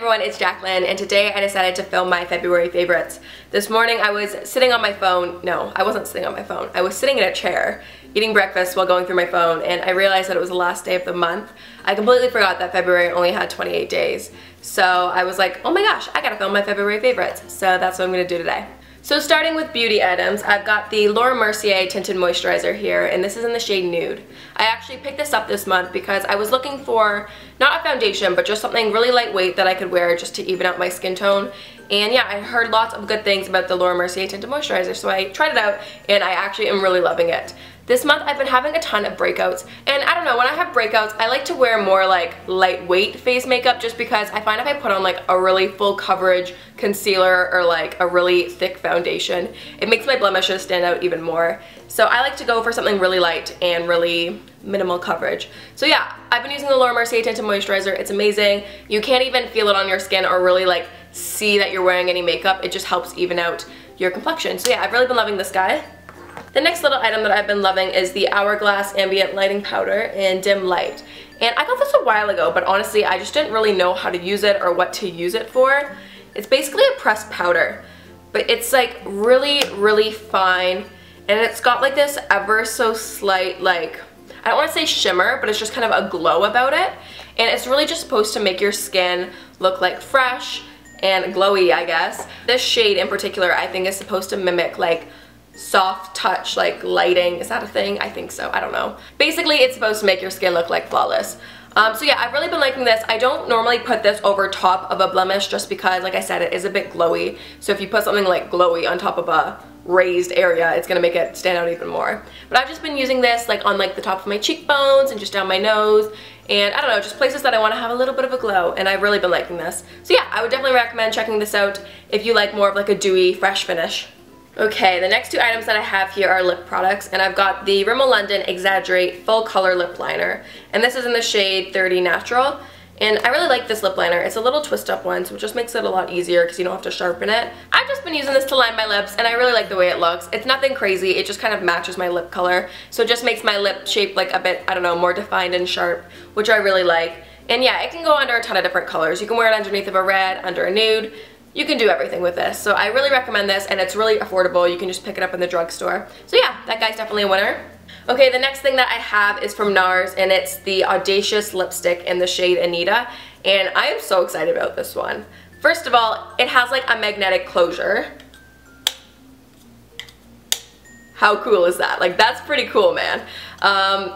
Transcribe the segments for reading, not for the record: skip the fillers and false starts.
everyone, it's Jaclyn, and today I decided to film my February favorites. This morning I was sitting on my phone. No, I wasn't sitting on my phone. I was sitting in a chair eating breakfast while going through my phone, and I realized that it was the last day of the month. I completely forgot that February only had 28 days. So I was like, oh my gosh, I gotta film my February favorites. So that's what I'm gonna do today. So starting with beauty items, I've got the Mercier Tinted Moisturizer here, and this is in the shade Nude. I actually picked this up this month because I was looking for, not a foundation, but just something really lightweight that I could wear just to even out my skin tone. And yeah, I heard lots of good things about the Mercier Tinted Moisturizer, so I tried it out, and I actually am really loving it. This month I've been having a ton of breakouts, and I don't know, when I have breakouts I like to wear more like lightweight face makeup just because I find if I put on like a really full coverage concealer or like a really thick foundation, it makes my blemishes stand out even more. So I like to go for something really light and really minimal coverage. So yeah, I've been using the Mercier Tinted Moisturizer. It's amazing. You can't even feel it on your skin or really like see that you're wearing any makeup. It just helps even out your complexion. So yeah, I've really been loving this guy. The next little item that I've been loving is the Hourglass Ambient Lighting Powder in Dim Light. And I got this a while ago, but honestly I just didn't really know how to use it or what to use it for. It's basically a pressed powder, but it's like really fine, and it's got like this ever so slight, like, I don't want to say shimmer, but it's just kind of a glow about it. And it's really just supposed to make your skin look like fresh and glowy, I guess. This shade in particular I think is supposed to mimic like soft touch, like lighting. Is that a thing? I think so. I don't know. Basically, it's supposed to make your skin look like flawless. So yeah, I've really been liking this. I don't normally put this over top of a blemish just because, like I said, it is a bit glowy. So if you put something like glowy on top of a raised area, it's gonna make it stand out even more. But I've just been using this like on like the top of my cheekbones and just down my nose, and I don't know, just places that I want to have a little bit of a glow, and I've really been liking this. So yeah, I would definitely recommend checking this out if you like more of like a dewy, fresh finish. Okay, the next two items that I have here are lip products, and I've got the Rimmel London Exaggerate Full Color Lip Liner, and this is in the shade 30 Natural, and I really like this lip liner. It's a little twist up one, so it just makes it a lot easier because you don't have to sharpen it. I've just been using this to line my lips, and I really like the way it looks. It's nothing crazy, it just kind of matches my lip color, so it just makes my lip shape like a bit, I don't know, more defined and sharp, which I really like. And yeah, it can go under a ton of different colors. You can wear it underneath of a red, under a nude. You can do everything with this, so I really recommend this, and it's really affordable. You can just pick it up in the drugstore. So yeah, that guy's definitely a winner. Okay, the next thing that I have is from Nars, and it's the Audacious lipstick in the shade Anita, and I am so excited about this one. First of all, it has like a magnetic closure. How cool is that? Like, that's pretty cool, man.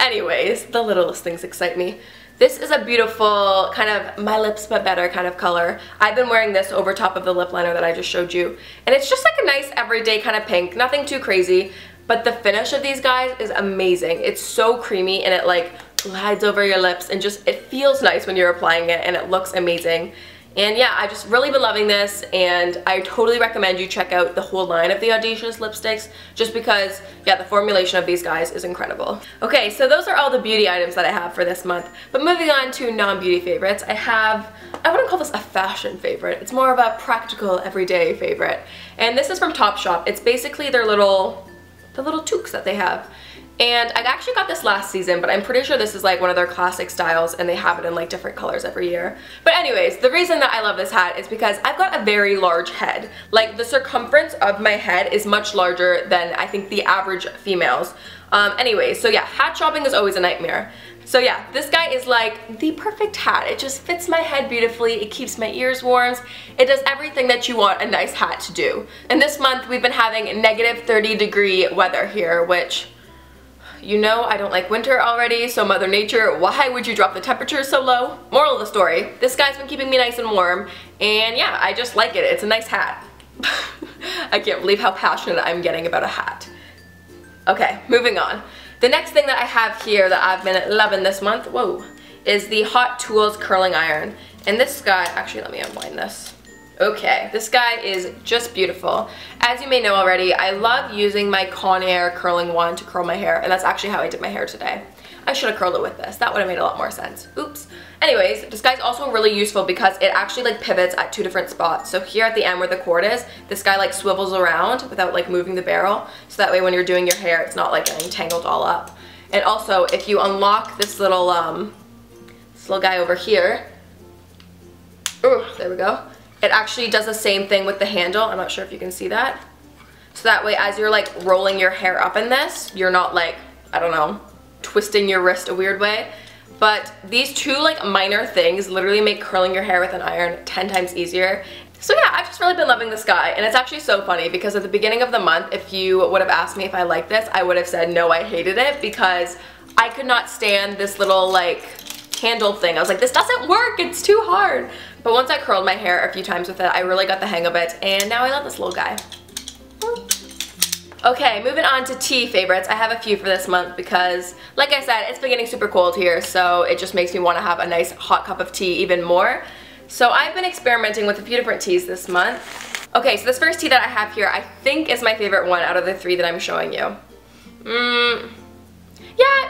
Anyways, the littlest things excite me. This is a beautiful kind of my lips but better kind of color. I've been wearing this over top of the lip liner that I just showed you, and it's just like a nice everyday kind of pink, nothing too crazy, but the finish of these guys is amazing. It's so creamy, and it like glides over your lips, and just it feels nice when you're applying it, and it looks amazing. And yeah, I've just really been loving this, and I totally recommend you check out the whole line of the Audacious lipsticks just because, yeah, the formulation of these guys is incredible. Okay, so those are all the beauty items that I have for this month. But moving on to non-beauty favorites, I wouldn't call this a fashion favorite. It's more of a practical, everyday favorite. And this is from Topshop. It's basically the little toques that they have. And I actually got this last season, but I'm pretty sure this is like one of their classic styles, and they have it in like different colors every year. But anyways, the reason that I love this hat is because I've got a very large head. Like, the circumference of my head is much larger than I think the average females. Anyways, so yeah, hat shopping is always a nightmare. So yeah, this guy is like the perfect hat. It just fits my head beautifully, it keeps my ears warm, it does everything that you want a nice hat to do. And this month we've been having negative 30-degree weather here, which, you know, I don't like winter already, so Mother Nature, why would you drop the temperature so low? Moral of the story, this guy's been keeping me nice and warm, and yeah, I just like it. It's a nice hat. I can't believe how passionate I'm getting about a hat. Okay, moving on. The next thing that I have here that I've been loving this month, whoa, is the Hot Tools Curling Iron. And this guy, actually let me unwind this. Okay, this guy is just beautiful. As you may know already, I love using my Conair curling wand to curl my hair, and that's actually how I did my hair today. I should have curled it with this. That would have made a lot more sense. Oops. Anyways, this guy's also really useful because it actually like pivots at two different spots. So here at the end where the cord is, this guy like swivels around without like moving the barrel. So that way when you're doing your hair, it's not like getting tangled all up. And also, if you unlock this little guy over here, Ooh, there we go. It actually does the same thing with the handle. I'm not sure if you can see that. So that way, as you're like rolling your hair up in this, you're not like, I don't know, twisting your wrist a weird way. But these two like minor things literally make curling your hair with an iron 10 times easier. So yeah, I've just really been loving this guy, and it's actually so funny because at the beginning of the month, if you would have asked me if I liked this, I would have said no, I hated it, because I could not stand this little like handle thing. I was like, this doesn't work, it's too hard. But once I curled my hair a few times with it, I really got the hang of it, and now I love this little guy. Okay, moving on to tea favorites. I have a few for this month because, like I said, it's been getting super cold here, so it just makes me want to have a nice hot cup of tea even more. So I've been experimenting with a few different teas this month. Okay, so this first tea that I have here I think is my favorite one out of the three that I'm showing you. Yeah,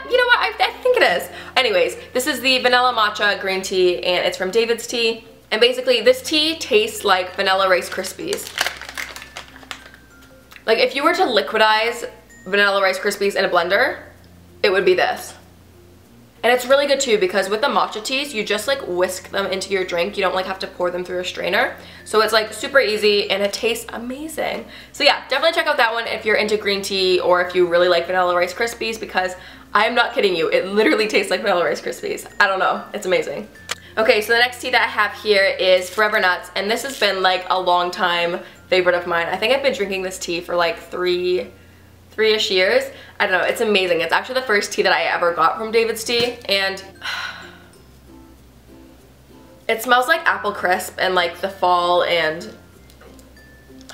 you know what, I think it is. Anyways, this is the vanilla matcha green tea, and it's from David's Tea. And basically this tea tastes like vanilla Rice Krispies. Like if you were to liquidize vanilla Rice Krispies in a blender, it would be this. And it's really good too because with the matcha teas, you just like whisk them into your drink. You don't like have to pour them through a strainer. So it's like super easy and it tastes amazing. So yeah, definitely check out that one if you're into green tea or if you really like vanilla Rice Krispies, because I'm not kidding you, it literally tastes like vanilla Rice Krispies. I don't know, it's amazing. Okay, so the next tea that I have here is Forever Nuts, and this has been like a long time favorite of mine. I think I've been drinking this tea for like three-ish years. I don't know, it's amazing. It's actually the first tea that I ever got from David's Tea, and it smells like apple crisp and like the fall, and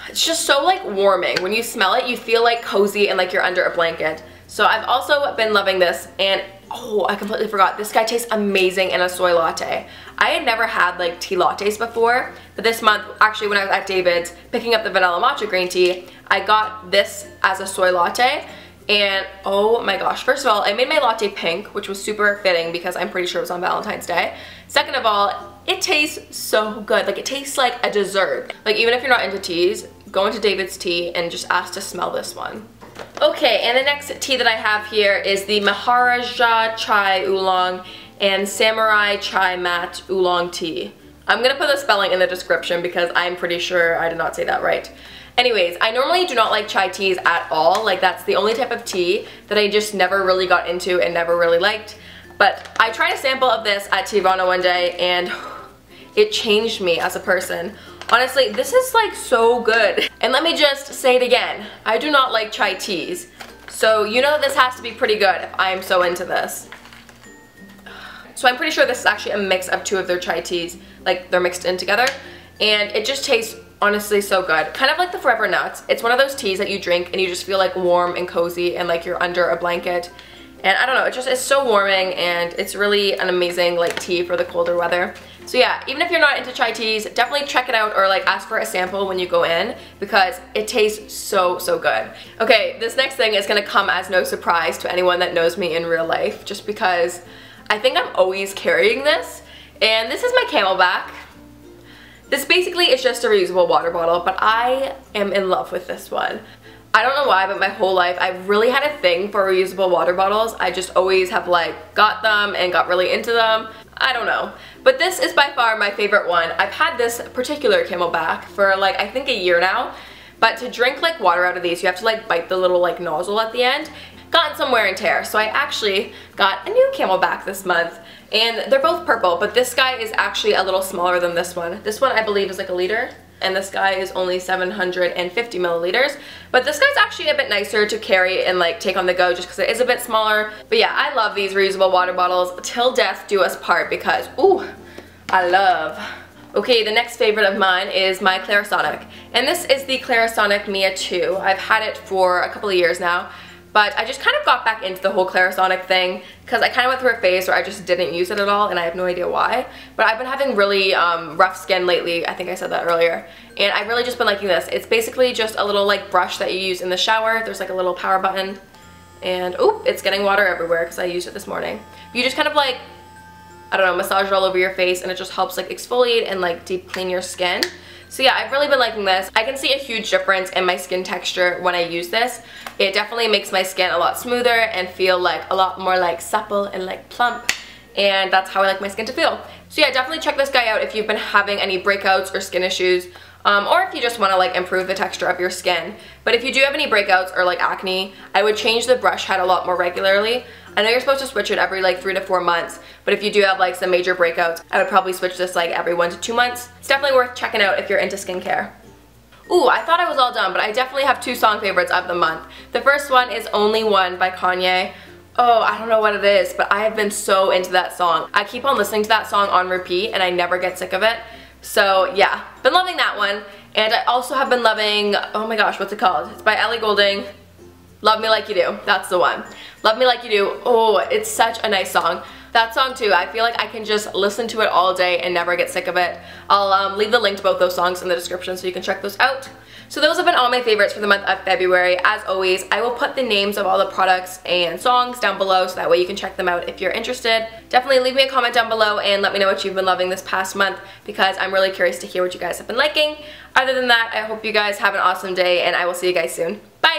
it's just so like warming. When you smell it, you feel like cozy and like you're under a blanket. So I've also been loving this, and oh, I completely forgot. This guy tastes amazing in a soy latte. I had never had like tea lattes before, but this month, actually when I was at David's picking up the vanilla matcha green tea, I got this as a soy latte, and oh my gosh, first of all, I made my latte pink, which was super fitting because I'm pretty sure it was on Valentine's Day. Second of all, it tastes so good. Like it tastes like a dessert. Like even if you're not into teas, go into David's Tea and just ask to smell this one. Okay, and the next tea that I have here is the Maharaja Chai Oolong and Samurai Chai Mat Oolong Tea. I'm gonna put the spelling in the description because I'm pretty sure I did not say that right. Anyways, I normally do not like chai teas at all. Like that's the only type of tea that I just never really got into and never really liked. But I tried a sample of this at Teavana one day and it changed me as a person. Honestly, this is like so good. And let me just say it again, I do not like chai teas. So you know that this has to be pretty good if I'm so into this. So I'm pretty sure this is actually a mix of two of their chai teas, like they're mixed in together. And it just tastes honestly so good. Kind of like the Forever Nuts. It's one of those teas that you drink and you just feel like warm and cozy and like you're under a blanket. And I don't know, it's so warming, and it's really an amazing like tea for the colder weather. So yeah, even if you're not into chai teas, definitely check it out or like ask for a sample when you go in because it tastes so good. Okay, this next thing is gonna come as no surprise to anyone that knows me in real life, just because I think I'm always carrying this. And this is my Camelbak. This basically is just a reusable water bottle, but I am in love with this one. I don't know why, but my whole life I've really had a thing for reusable water bottles. I just always have like got them and got really into them. I don't know. But this is by far my favorite one. I've had this particular Camelbak for like I think a year now. But to drink like water out of these, you have to like bite the little like nozzle at the end. Gotten some wear and tear. So I actually got a new Camelbak this month. And they're both purple, but this guy is actually a little smaller than this one. This one I believe is like a liter, and this guy is only 750 milliliters. But this guy's actually a bit nicer to carry and like take on the go just because it is a bit smaller. But yeah, I love these reusable water bottles till death do us part because, ooh, I love. Okay, the next favorite of mine is my Clarisonic. And this is the Clarisonic Mia 2. I've had it for a couple of years now. But I just kind of got back into the whole Clarisonic thing because I kind of went through a phase where I just didn't use it at all and I have no idea why. But I've been having really rough skin lately. I think I said that earlier. And I've really just been liking this. It's basically just a little like brush that you use in the shower. There's like a little power button. And oop, it's getting water everywhere because I used it this morning. You just kind of like, I don't know, massage it all over your face and it just helps like exfoliate and like deep clean your skin. So yeah, I've really been liking this. I can see a huge difference in my skin texture when I use this. It definitely makes my skin a lot smoother and feel like a lot more like supple and like plump. and that's how I like my skin to feel. So yeah, definitely check this guy out if you've been having any breakouts or skin issues, or if you just want to like improve the texture of your skin. But if you do have any breakouts or like acne, I would change the brush head a lot more regularly. I know you're supposed to switch it every like 3 to 4 months, but if you do have like some major breakouts, I would probably switch this like every 1 to 2 months. It's definitely worth checking out if you're into skincare. Ooh, I thought I was all done, but I definitely have 2 song favorites of the month. The first one is Only One by Kayne. Oh, I don't know what it is, but I have been so into that song. I keep on listening to that song on repeat and I never get sick of it. So yeah, been loving that one. And I also have been loving, oh my gosh, what's it called? It's by Ellie Goulding. Love Me Like You Do, that's the one. Love Me Like You Do, oh, it's such a nice song. That song too, I feel like I can just listen to it all day and never get sick of it. I'll leave the link to both those songs in the description so you can check those out. So those have been all my favorites for the month of February. As always, I will put the names of all the products and songs down below so that way you can check them out if you're interested. Definitely leave me a comment down below and let me know what you've been loving this past month because I'm really curious to hear what you guys have been liking. Other than that, I hope you guys have an awesome day and I will see you guys soon. Bye!